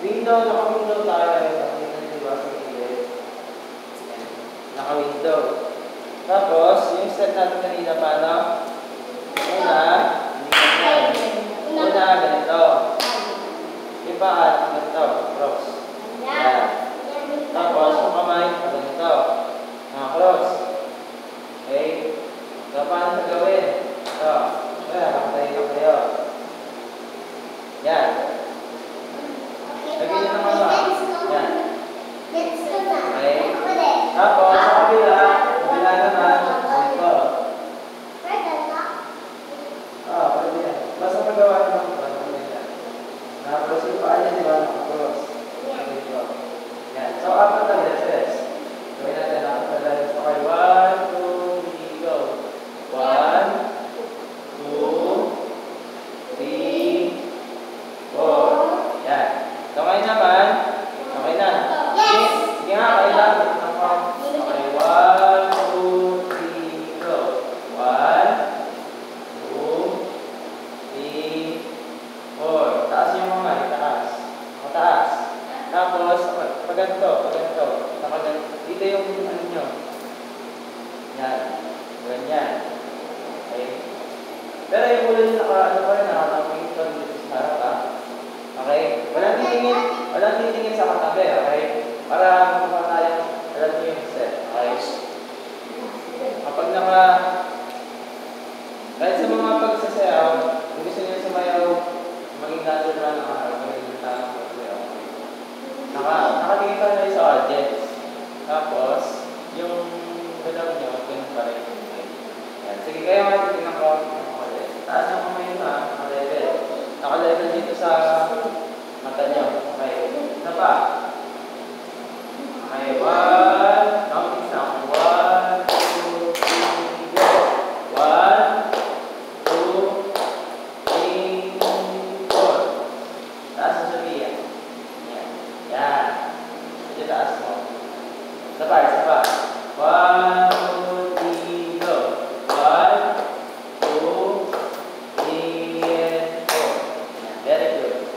Window, naka-window tayo. Nakita niyo ba sa gilid? Naka-window. Tapos, yung step natin kanina paano? Una, ganito. Iba at ganito, cross. Yan. Tapos, yung kamay, ganito. Cross. Okay? So, paano sa gawin? Ito. Ayan, nakatayin lang kayo. Yan. Lagyan nyo naman ba? Yan. Okay? Tapos, sa kabila naman, ganito. Pwede yan. Basta magawa naman ito. Nakapros yung paa niya, di ba? Nakapros. Ganito. Yan. So, apat na beses. Gawin natin, apat na beses. Okay, 1, 2, 3, go. 1, 2, 3, 4. Yan. So, ngayon naman, okay na. Sige nga, kailan. Okay, 1, 2, 3, go. 1, 2, 3, 4. Taas yung mga, taas. Mataas. Tapos, pag ganito. Dito yung ano nyo. Yan. Ganyan. Okay. Pero yung ulo nyo ano pa rin, nakatapin ito dito sa harap, ha? Okay? Walang titingin sa katabi, okay? Para mukha tayo, alam nyo yung step, okay? Kapag kahit sa mga pagsasayaw, kung gusto nyo sumayaw, maging natural na araw, maging tamang pagsayaw. Nakatingin ka na sa audience. Tapos, yung galaw nyo, ganun pa rin. Yan. Sige, kaya matitingnan ko. Taas ang kamay na, naka-level. Naka-level dito sa mata nyo. Okay. Isa pa. Okay, 1. Counting na. 1, 2, 3, go. 1, 2, 3, 4. Taas ang sabi yan. Yan. Ito taas mo. Isa pa. 1, 2, 3, go. 1, 2, 3, and 4. Very good.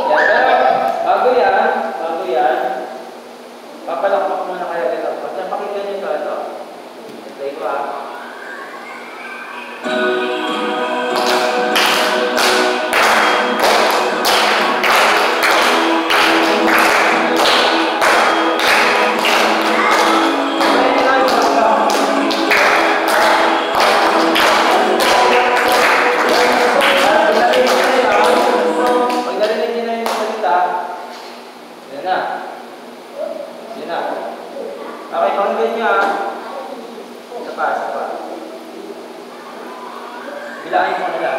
Pero, bago yan, papalakpak muna kayo dito. Pag napakinggan nyo ito. Play ko, ha. Okay, pakinggan nyo, ha. Isa pa. Bilangin mo nila.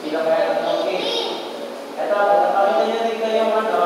Bilang kaya tatlong 8. Ito, nakakita nyo din kayo ano.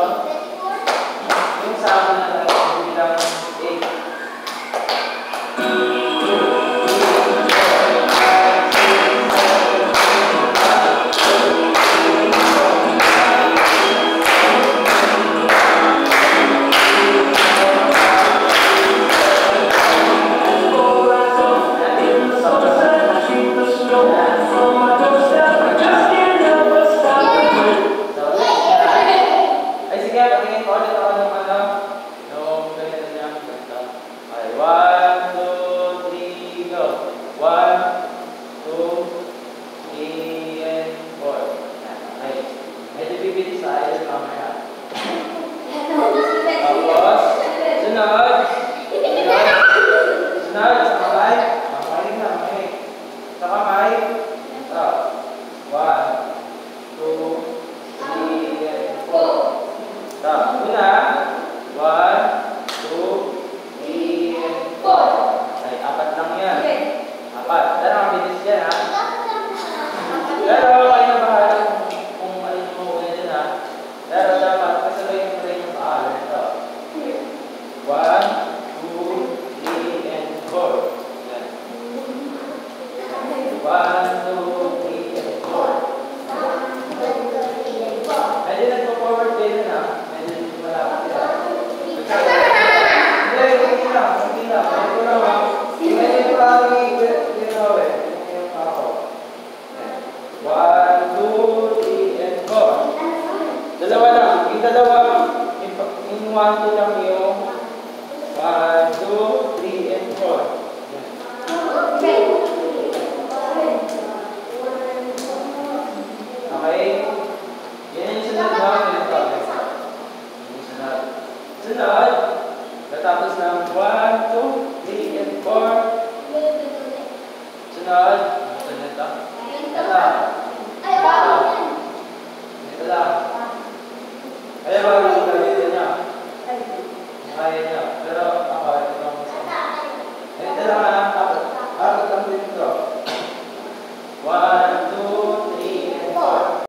1, 2, 3, and 4. Yan. Okay? Yan yung sunod na. Ganito. Yan yung sunod. Sunod. Katapos ng 1, 2, 3, and 4. Sunod. Sunod ito. Ito.